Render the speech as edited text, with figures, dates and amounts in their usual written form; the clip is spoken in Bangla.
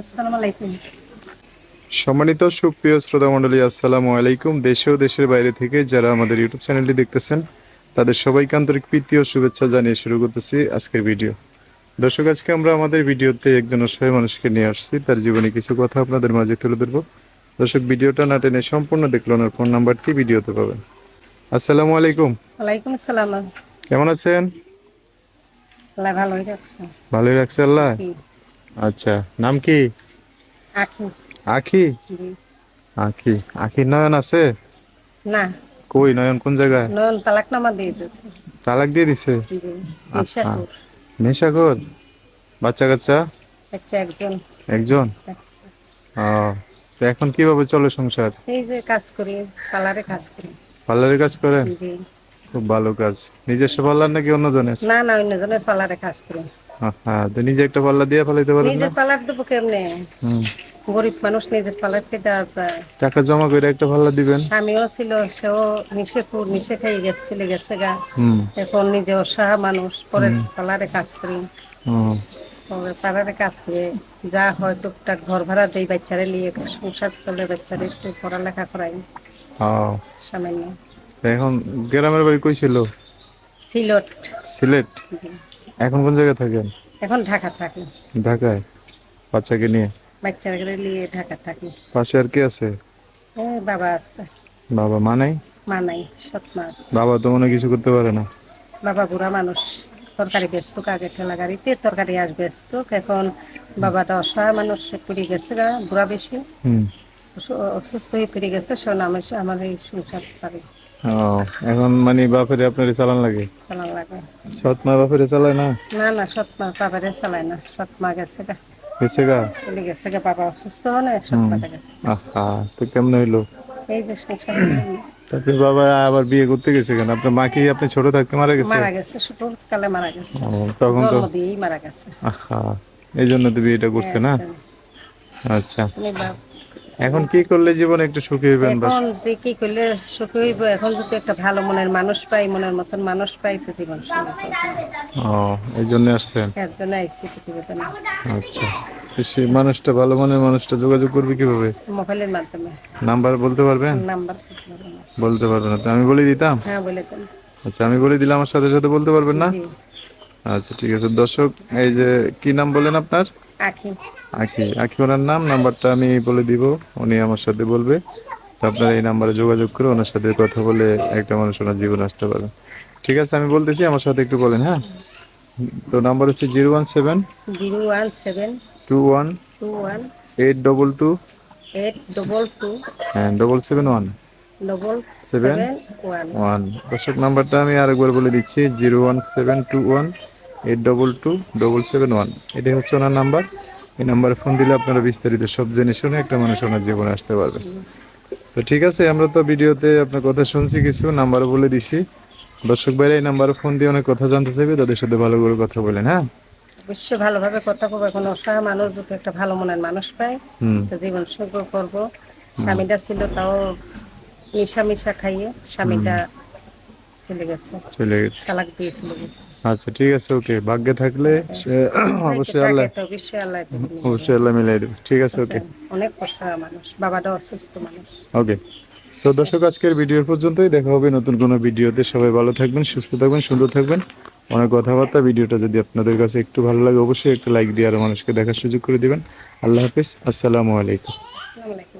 আসসালামু আলাইকুম। সম্মানিত সুপ্রিয় শ্রোতা মণ্ডলী, আসসালামু আলাইকুম। দেশে ও দেশের বাইরে থেকে যারা আমাদের ইউটিউব চ্যানেলটি দেখতেছেন, তাদের সবাইকে আন্তরিক প্রীতি ও শুভেচ্ছা জানিয়ে শুরু করতেছি আজকের ভিডিও। দর্শক, আজকে আমরা আমাদের ভিডিওতে একজন অসহায় মানুষকে নিয়ে আসছি, তার জীবনে কিছু কথা আপনাদের মাঝে তুলে ধরবো। দর্শক, ভিডিওটা না টেনে সম্পূর্ণ দেখলে ওনার ফোন নাম্বারটি ভিডিওতে পাবেন। আসসালামু আলাইকুম। ওয়ালাইকুম আসসালাম। কেমন আছেন? আল্লাহ ভালোই রাখছে। ভালোই রাখছে আল্লাহ। আখি। আচ্ছা, নাম কি? আখি। আখি। জি। আখি। আখি নয়ন আছে? না। কই নয়ন, কোন জায়গায়? নয়ন তালাকনামা দিয়ে দিয়েছে। তালাক দিয়ে দিছে? জি। আহা, নিশাপুর। নেশাখোর। বাচ্চা কাচ্চা? বাচ্চা একজন। একজন। ও, তো এখন কিভাবে চলে সংসার? এই যে কাজ করি, পার্লারে কাজ করি। পার্লারের কাজ করেন? জি। খুব ভালো কাজ। নিজস্ব পার্লার নাকি অন্যজনের? না না, অন্যজনের পার্লারে কাজ করি। হ্যাঁ, তো নিজে একটা পার্লার দিয়ে ফেলাইতে পারেন না? নিজের পার্লার দেবো কেমনে? হুম। গরিব মানুষ, নিজের পার্লারকে দেওয়া যায়? টাকা জমা করে একটা পার্লার দিবেন। স্বামীও ছিল, সেও নিষেপুর নিষে খাই গেছে, চলে গেছে গা। হুম। এখন নিজে অসহায় মানুষ, পরের হুম। পার্লারে কাজ করি। হুম। পাড়ারে কাজ করে যা হয় টুকটাক ঘর ভাড়া দেই, বাচ্চারে নিয়ে সংসার চলে, বাচ্চারে একটু পড়ালেখা করাই ও, সামান্য। তো এখন গ্রামের বাড়ি কই ছিল? সিলট। সিলেট। এখন কোন জায়গায় থাকেন? এখন ঢাকা থাকি। ঢাকায়। বাচ্চাকে নিয়ে? বাচ্চারে নিয়ে ঢাকা থাকি। পাশে আর কে আছে? বাবা আছে। বাবা? মা নাই? মা নাই, সৎ মা আছে। বাবা তো মনে হয় কিছু করতে পারে না। বাবা বুড়া মানুষ, তরকারি বেচতো, আগে ঠেলা গাড়িতে তরকারি আস বেচতো। এখন বাবাটা অসহায় মানুষ, সে পড়ে গেছে গা, বুড়া বেশি হুম। অসুস্থ হয়ে পড়ে গেছে। শোন আমার এই সংসার পারি ও, এখন মানে বাপেরে আপনার চালান লাগে? চালান লাগে। সৎ মা বাপেরে চালায় না? না না, সৎ মা বাবারে চালায় না, সৎ মা গেছে গা, গেছে গা? চলে গেছে গা। বাবা অসুস্থ হলে সৎ হুম। মাটা গেছে। আহা, তো কেমনে হইলো? এই যে সংসার করেন। তারপরে বাবা আবার বিয়ে করতে গেছে কেন? আপনার মা কি আপনি ছোট থাকতে মারা গেছে? মারা গেছে, ছোট কালে মারা গেছে। ও, তখন তো। জন্ম দিয়েই মারা গেছে। আহা, এই জন্য তো বিয়েটা করছে না? একদম। আচ্ছা, উনি বাপ। এখন কি করলে জীবনে একটু সুখী হইবেন বাস? এখন যে কি করলে সুখী হইব? এখন যদি একটা ভালো মনের মানুষ পাই, মনের মতন মানুষ পাই, তো জীবন সুন্দর চলবে। ও, এই জন্য আসছেন? এর জন্য আইসি পৃথিবীতে না। আচ্ছা, তো সেই মানুষটা, ভালো মনের মানুষটা যোগাযোগ করবে কিভাবে? মোবাইলের মাধ্যমে। নাম্বার বলতে পারবেন? নাম্বার। বলতে পারবেন না তো আমি বলে দিতাম? হ্যাঁ, বলে দেন। আচ্ছা, আমি বলে দিলাম, আমার সাথে সাথে বলতে পারবেন না? জি। আচ্ছা, ঠিক আছে। দর্শক, এই যে কি নাম বলেন আপনার? আখি। আখি। আখি ওনার নাম। নাম্বারটা আমি বলে দিব, উনি আমার সাথে বলবে। তো আপনারা এই নাম্বারে যোগাযোগ করে ওনার সাথে কথা বলে একটা মানুষ ওনার জীবন আসতে পারে। ঠিক আছে, আমি বলতেছি, আমার সাথে একটু বলেন, হ্যাঁ? তো নাম্বার হচ্ছে 017 017 21 21 822 822 হ্যাঁ 771 ডবল 7 সেভেন ওয়ান। 1। দর্শক, নাম্বারটা আমি আরেকবার বলে দিচ্ছি, 01721 822 771। এটাই হচ্ছে ওনার নাম্বার। এই নাম্বারে ফোন দিলে আপনারা বিস্তারিত সব জেনে শুনে একটা মানুষ ওনার জীবনে আসতে পারবে। তো ঠিক আছে, আমরা তো ভিডিওতে আপনার কথা শুনছি, কিছু নাম্বার বলে দিছি। দর্শক ভাইরা এই নাম্বারে ফোন দিয়ে অনেক কথা জানতে চাইবে, তাদের সাথে ভালো করে কথা বলেন, হ্যাঁ? অবশ্যই ভালোভাবে কথা বলবো। এখন অসহায় মানুষ যদি একটা ভালো মনের মানুষ পায়, হুম। তো জীবন সুখী করবো। হুম। স্বামীটা ছিল তাও মিশা মিশা খাইয়ে, হুম। স্বামীটা চলে গেছে, চলে গেছে। তালাক দিয়ে চলে গেছে। আচ্ছা, ঠিক আছে, ওকে। ভাগ্যে থাকলে থাকে অবশ্যই থাকে আল্লাহ, তো অবশ্যই আল্লাহ থেকে মিলে অবশ্যই দেয়। আল্লাহ মিলাই দেবে। ঠিক আছে, ওকে। বুঝছেন? অনেক অসহায় মানুষ, বাবাটা অসুস্থ মানুষ। ওকে। সো দর্শক, আজকের ভিডিও পর্যন্তই। দেখা হবে নতুন কোনো ভিডিওতে। সবাই ভালো থাকবেন, সুস্থ থাকবেন, সুন্দর থাকবেন। অনেক কথাবার্তা। ভিডিওটা যদি আপনাদের কাছে একটু ভালো লাগে, অবশ্যই একটা লাইক দিয়ে আরো মানুষকে দেখার সুযোগ করে দিবেন। আল্লাহ হাফিজ। আসসালামু আলাইকুম। আসসালামু আলাইকুম।